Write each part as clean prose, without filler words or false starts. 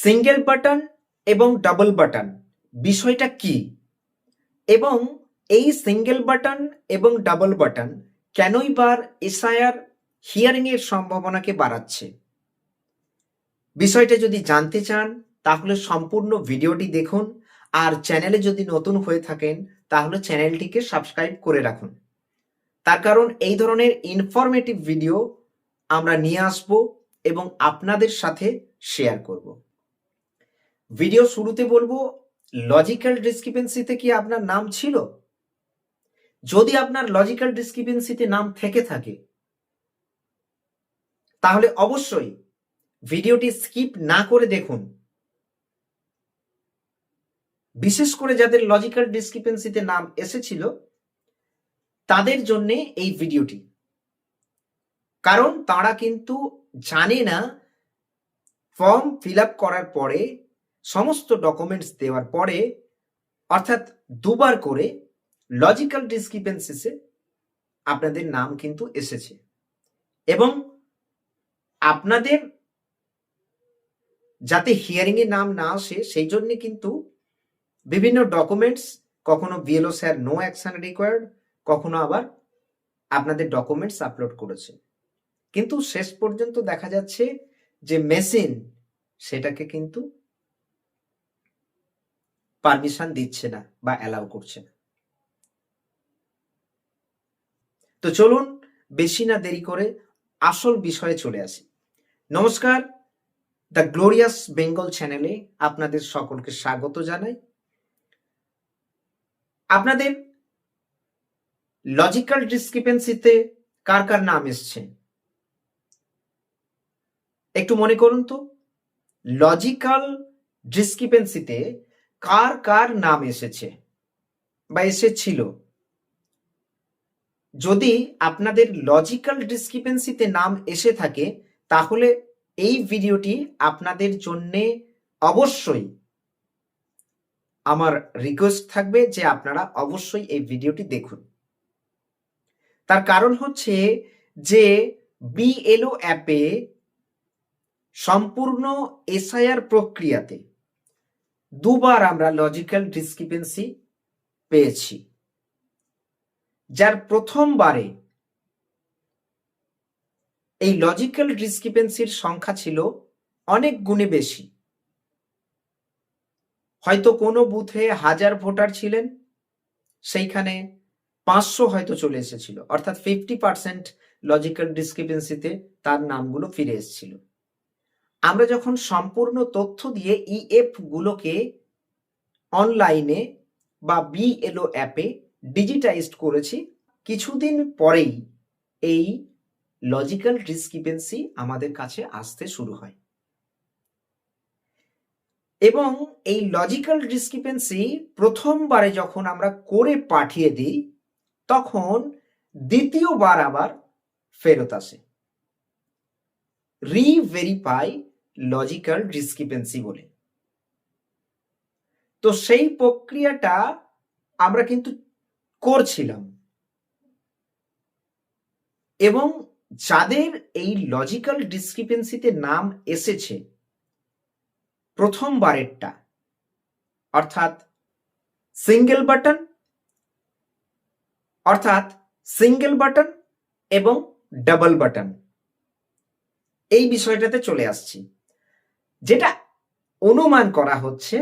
Single button এবং double button বিষয়টা কি, এবং এই সিঙ্গেল বাটন এবং ডাবল বাটন কেনই বার এসআইআর হিয়ারিং এর সম্ভাবনাকে বাড়াচ্ছে, বিষয়টা যদি জানতে চান তাহলে সম্পূর্ণ ভিডিওটি দেখুন। আর চ্যানেলে যদি নতুন হয়ে থাকেন তাহলে চ্যানেলটিকে সাবস্ক্রাইব করে রাখুন। তার কারণ এই ধরনের ইনফরমেটিভ ভিডিও আমরা নিয়ে আসব এবং আপনাদের সাথে শেয়ার করব। ভিডিও শুরুতে বলবো, লজিক্যাল ডিসক্রিপেন্সিতে কি আপনার নাম ছিল? যদি আপনার লজিক্যাল ডিসক্রিপেন্সিতে নাম থেকে থাকে তাহলে অবশ্যই ভিডিওটি স্কিপ না করে দেখুন। বিশেষ করে যাদের লজিক্যাল ডিসক্রিপেন্সিতে নাম এসেছিল তাদের জন্য এই ভিডিওটি, কারণ তারা কিন্তু জানে না ফর্ম ফিল আপ করার পরে সমস্ত ডকুমেন্টস দেওয়ার পরে অর্থাৎ দুবার করে লজিক্যাল ডিসক্রিপেন্সিসে আপনাদের নাম কিন্তু এসেছে এবং আপনাদের যাতে হিয়ারিং এ নাম না আসে সেই জন্য কিন্তু বিভিন্ন ডকুমেন্টস, কখনো BLO sir no action required, কখনো আবার আপনাদের ডকুমেন্টস আপলোড করেছে, কিন্তু শেষ পর্যন্ত দেখা যাচ্ছে যে মেশিন সেটাকে কিন্তু পারমিশন দিচ্ছে না বা অ্যালাউ করছে না। তো চলুন বেশি না দেরি করে আসল বিষয়ে চলে আসি। নমস্কার, দ্য গ্লোরিয়াস বেঙ্গল চ্যানেলে আপনাদের সকলকে স্বাগত জানাই। আপনাদের লজিক্যাল ডিসক্রিপেন্সিতে কার কার নাম এসছে একটু মনে করুন তো। লজিক্যাল ডিসক্রিপেন্সিতে কার কার নাম এসেছে বা এসেছিল? যদি আপনাদের লজিক্যাল ডিসক্রিপেন্সিতে নাম এসে থাকে তাহলে এই ভিডিওটি আপনাদের জন্য অবশ্যই আমার রিকোয়েস্ট থাকবে যে আপনারা অবশ্যই এই ভিডিওটি দেখুন। তার কারণ হচ্ছে যে বিএলও অ্যাপে সম্পূর্ণ এসআইআর প্রক্রিয়াতে দুবার আমরা লজিক্যাল ডিসক্রিপেন্সি পেয়েছি, যার প্রথমবারে এই লজিক্যাল ডিসক্রিপেন্সির সংখ্যা ছিল অনেক গুণে বেশি। হয়তো কোনো বুথে 1000 ভোটার ছিলেন, সেইখানে 500 হয়তো চলে এসেছিল, অর্থাৎ 50% লজিক্যাল ডিসক্রিপেন্সিতে তার নামগুলো ফিরে এসেছিল। আমরা যখন সম্পূর্ণ তথ্য দিয়ে ইএফ গুলোকে অনলাইনে বা বিএলও অ্যাপে ডিজিটাইজড করেছি, কিছুদিন পরেই এই লজিক্যাল ডিসক্রিপেন্সি আমাদের কাছে আসতে শুরু হয় এবং এই লজিক্যাল ডিসক্রিপেন্সি প্রথমবারে যখন আমরা করে পাঠিয়ে দিই তখন দ্বিতীয়বার আবার ফেরত আসে রিভেরিফাই লজিক্যাল ডিসক্রিপেন্সি বলে। তো সেই প্রক্রিয়াটা আমরা কিন্তু করছিলাম এবং যাদের এই লজিক্যাল ডিসক্রিপেন্সিতে নাম এসেছে প্রথমবারেরটা, অর্থাৎ সিঙ্গেল বাটন এবং ডাবল বাটন, এই বিষয়টাতে চলে আসছি। যেটা অনুমান করা হচ্ছে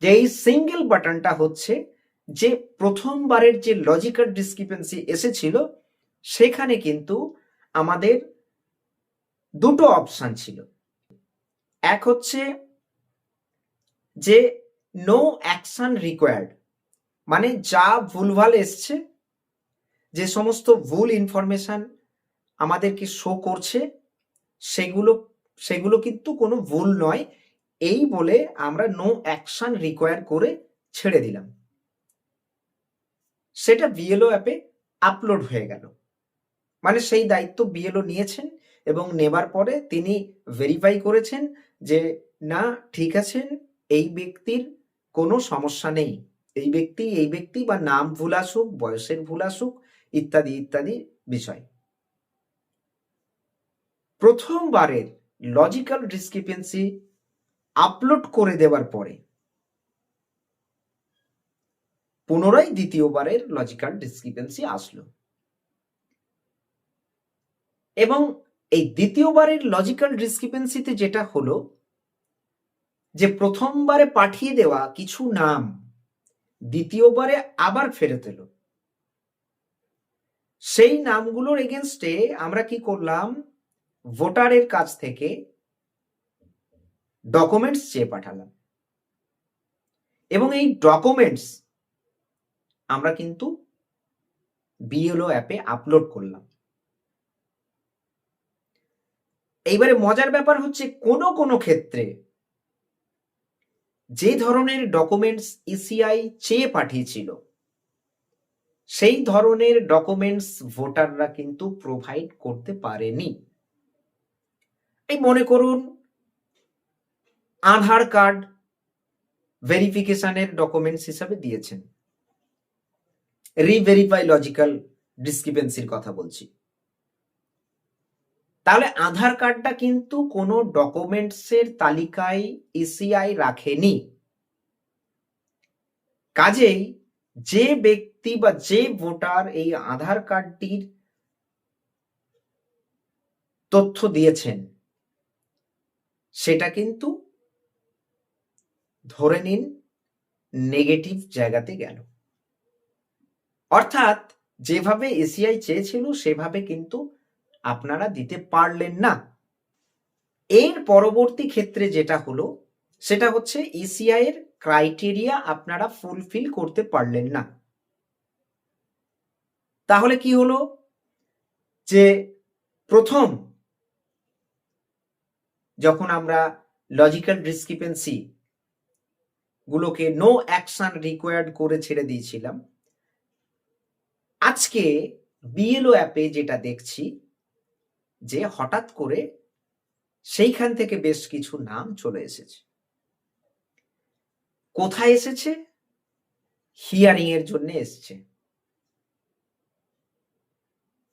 যে এই সিঙ্গেল বাটনটা হচ্ছে যে প্রথমবারের যে লজিক্যাল ডিসক্রিপেন্সি এসেছিল সেখানে কিন্তু আমাদের দুটো অপশন ছিল। এক হচ্ছে যে নো অ্যাকশন রিকোয়ার্ড, মানে যা ভুলভাল এসছে, যে সমস্ত ভুল ইনফরমেশন আমাদেরকে শো করছে সেগুলো কিন্তু কোনো ভুল নয়, এই বলে আমরা নো অ্যাকশন রিকোয়ার করে ছেড়ে দিলাম। সেটা বিএলও অ্যাপে আপলোড হয়ে গেল, মানে সেই দায়িত্ব বিএলও নিয়েছেন এবং নেবার পরে তিনি ভেরিফাই করেছেন যে না ঠিক আছেন, এই ব্যক্তির কোনো সমস্যা নেই, এই ব্যক্তি বা নাম ভুল আসুক, বয়সের ভুল আসুক, ইত্যাদি ইত্যাদি বিষয়। প্রথমবারের লজিক্যাল ডিসক্রিপেন্সি আপলোড করে দেওয়ার পরে পুনরায় দ্বিতীয়বারের লজিক্যাল ডিসক্রিপেন্সি আসলো, এবং এই দ্বিতীয়বারের লজিক্যাল ডিসক্রিপেন্সিতে যেটা হলো যে প্রথমবারে পাঠিয়ে দেওয়া কিছু নাম দ্বিতীয়বারে আবার ফেরত এলো। সেই নামগুলোর এগেনস্টে আমরা কি করলাম, ভোটারের কাছ থেকে ডকুমেন্টস চেয়ে পাঠালাম, এবং এই ডকুমেন্টস আমরা কিন্তু বিএলও অ্যাপে আপলোড করলাম। এইবারে মজার ব্যাপার হচ্ছে কোনো কোনো ক্ষেত্রে যে ধরনের ডকুমেন্টস ইসিআই চেয়ে পাঠিয়েছিল সেই ধরনের ডকুমেন্টস ভোটাররা কিন্তু প্রোভাইড করতে পারেনি। এই মনে করুন আধার কার্ড ভেরিফিকেশনের ডকুমেন্টস হিসাবে দিয়েছেন, রিভেরিফাই লজিক্যাল ডিসক্রিপেন্সির কথা বলছি, তাহলে আধার কার্ডটা কিন্তু কোনো ডকুমেন্টসের তালিকায় ইসিআই রাখেনি। কাজেই যে ব্যক্তি বা যে ভোটার এই আধার কার্ডটির তথ্য দিয়েছেন সেটা কিন্তু ধরে নিন নেগেটিভ জায়গাতে গেল, অর্থাৎ যেভাবে এসিআই চেয়েছিল সেভাবে কিন্তু আপনারা দিতে পারলেন না। এর পরবর্তী ক্ষেত্রে যেটা হলো সেটা হচ্ছে ইসিআই এর ক্রাইটেরিয়া আপনারা ফুলফিল করতে পারলেন না। তাহলে কি হলো যে প্রথম যখন আমরা লজিক্যাল ডিসক্রিপেন্সি গুলোকে নো অ্যাকশন রিকোয়ার্ড করে ছেড়ে দিয়েছিলাম, আজকে বিএলও অ্যাপে যেটা দেখছি যে হঠাৎ করে সেইখান থেকে বেশ কিছু নাম চলে এসেছে। কোথায় এসেছে? হিয়ারিং এর জন্য এসেছে।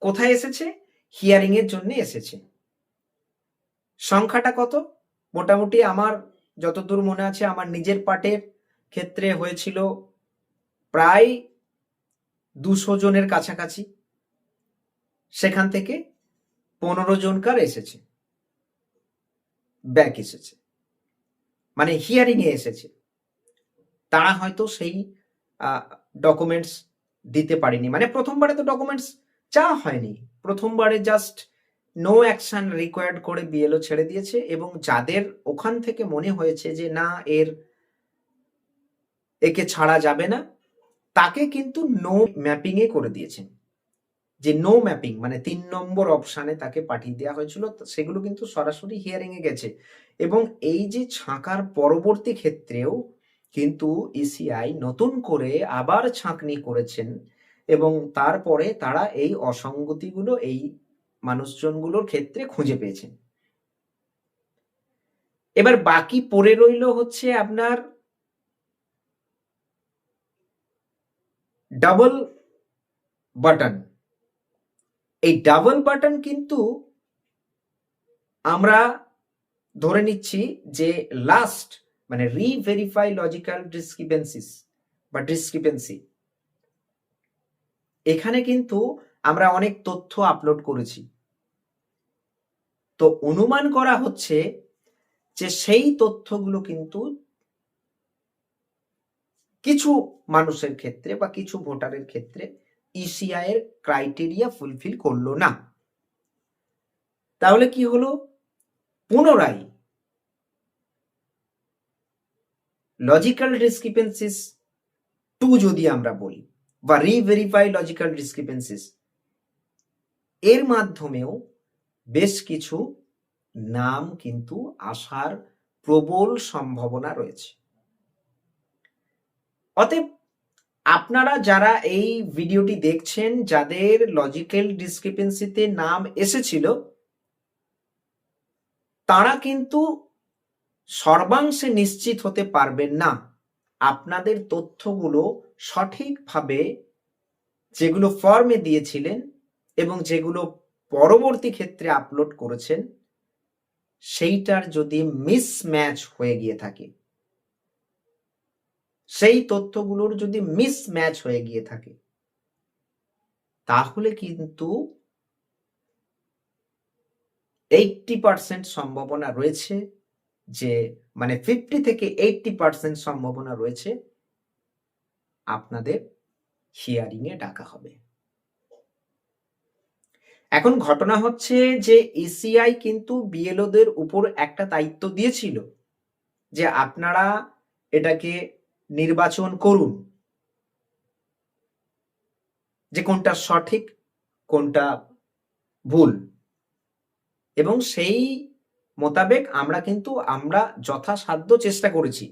কোথায় এসেছে? হিয়ারিং এর জন্য এসেছে। সংখ্যাটা কত? মোটামুটি আমার যতদূর মনে আছে আমার নিজের পার্টের ক্ষেত্রে হয়েছিল প্রায় 200 জনের কাছাকাছি, সেখান থেকে 15 জনকার এসেছে, ব্যাক এসেছে, মানে হিয়ারিং এ এসেছে। তারা হয়তো সেই ডকুমেন্টস দিতে পারেনি, মানে প্রথমবারে তো ডকুমেন্টস চাওয়া হয়নি, প্রথমবারে জাস্ট নো অ্যাকশন রিকোয়ার্ড করে বিএলও ছেড়ে দিয়েছে, এবং যাদের ওখান থেকে মনে হয়েছে যে না একে ছাড়া যাবে না তাকে কিন্তু নো ম্যাপিং এ করে দিয়েছেন। যে নো ম্যাপিং মানে 3 নম্বর অপশানে তাকে পাঠিয়ে দেওয়া হয়েছিল, সেগুলো কিন্তু সরাসরি হিয়ারিং এ গেছে। এবং এই যে ছাঁকার পরবর্তী ক্ষেত্রেও কিন্তু ইসিআই নতুন করে আবার ছাঁকনি করেছেন, এবং তারপরে তারা এই অসঙ্গতিগুলো এই মানুষজনগুলোর ক্ষেত্রে খুঁজে পেয়েছেন। এবার বাকি পড়ে রইল হচ্ছে আপনার ডাবল বাটন। এই ডাবল বাটন কিন্তু আমরা ধরে নিচ্ছি যে লাস্ট মানে রিভেরিফাই লজিক্যাল ডিসক্রিপেন্সিস বা ডিসক্রিপেন্সি, এখানে কিন্তু আমরা অনেক তথ্য আপলোড করেছি, তো অনুমান করা হচ্ছে যে সেই তথ্যগুলো কিন্তু কিছু মানুষের ক্ষেত্রে বা কিছু ভোটারের ক্ষেত্রে ইসিআই এর ক্রাইটেরিয়া ফুলফিল করলো না। তাহলে কি হলো, পুনরায় লজিক্যাল ডিসক্রিপেন্সিস 2 যদি আমরা বলি বা রিভেরিফাই লজিক্যাল ডিসক্রিপেন্সিস, এর মাধ্যমেও বেশ কিছু নাম কিন্তু আসার প্রবল সম্ভাবনা রয়েছে। অতএব আপনারা যারা এই ভিডিওটি দেখছেন, যাদের লজিক্যাল ডিসক্রিপেন্সিতে নাম এসেছিল, তারা কিন্তু সর্বাংশে নিশ্চিত হতে পারবেন না আপনাদের তথ্যগুলো সঠিকভাবে যেগুলো ফর্মে দিয়েছিলেন এবং যেগুলো পরবর্তী ক্ষেত্রে আপলোড করেছেন সেইটার যদি মিসম্যাচ হয়ে গিয়ে থাকে, সেই তথ্যগুলোর যদি মিসম্যাচ হয়ে গিয়ে থাকে, তাহলে কিন্তু 80% সম্ভাবনা রয়েছে যে, মানে 50 থেকে 80% সম্ভাবনা রয়েছে আপনাদের হিয়ারিং এ ডাকা হবে। এখন ঘটনা হচ্ছে যে ইসিআই কিন্তু বিএলওদের উপর একটা দায়িত্ব দিয়েছিল যে আপনারা এটাকে নির্বাচন করুন, যে কোনটা সঠিক কোনটা ভুল, এবং সেই মোতাবেক আমরা যথাসাধ্য চেষ্টা করেছি।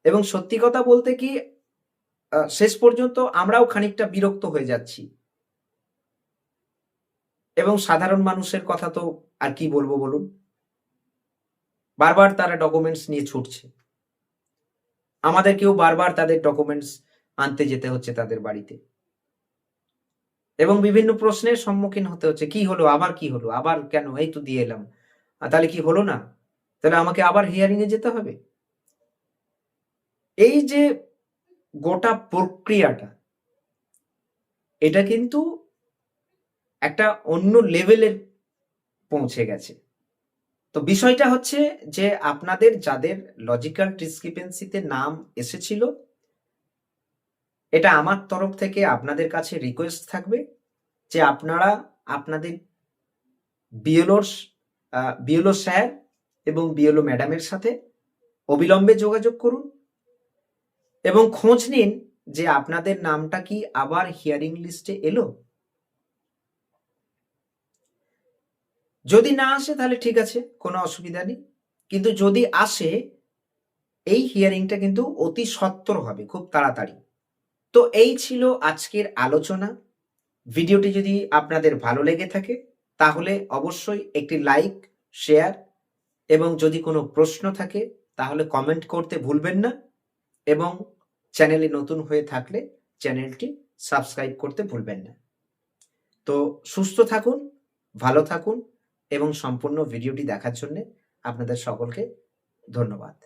এবং সত্যি কথা বলতে কি, শেষ পর্যন্ত আমরাও খানিকটা বিরক্ত হয়ে যাচ্ছি। এবং সাধারণ মানুষের কথা তো আর কি বলবো বলুন, বারবার তারা ডকুমেন্টস নিয়ে ছুটছে, আমাদেরকেও বারবার তাদের ডকুমেন্টস আনতে যেতে হচ্ছে তাদের বাড়িতে, এবং বিভিন্ন প্রশ্নের সম্মুখীন হতে হচ্ছে। কি হলো, আবার কি হলো, আবার কেন, এই তো দিয়ে এলাম, তাহলে কি হলো না, তাহলে আমাকে আবার হিয়ারিং এ যেতে হবে। এই যে গোটা প্রক্রিয়াটা, এটা কিন্তু একটা অন্য লেভেলের পৌঁছে গেছে। তো বিষয়টা হচ্ছে যে আপনাদের যাদের লজিক্যাল ডিসক্রিপেন্সিতে নাম এসেছিল, এটা আমার তরফ থেকে আপনাদের কাছে রিকোয়েস্ট থাকবে যে আপনারা আপনাদের বিএলও স্যার এবং বিএলও ম্যাডামের সাথে অবিলম্বে যোগাযোগ করুন এবং খোঁজ নিন যে আপনাদের নামটা কি আবার হিয়ারিং লিস্টে এলো। যদি না আসে তাহলে ঠিক আছে, কোনো অসুবিধা নেই, কিন্তু যদি আসে এই হিয়ারিংটা কিন্তু অতি সত্বর হবে, খুব তাড়াতাড়ি। তো এই ছিল আজকের আলোচনা। ভিডিওটি যদি আপনাদের ভালো লেগে থাকে তাহলে অবশ্যই একটি লাইক, শেয়ার এবং যদি কোনো প্রশ্ন থাকে তাহলে কমেন্ট করতে ভুলবেন না, এবং চ্যানেলে নতুন হয়ে থাকলে চ্যানেলটি সাবস্ক্রাইব করতে ভুলবেন না। তো সুস্থ থাকুন, ভালো থাকুন এবং সম্পূর্ণ ভিডিওটি দেখার জন্য আপনাদের সকলকে ধন্যবাদ।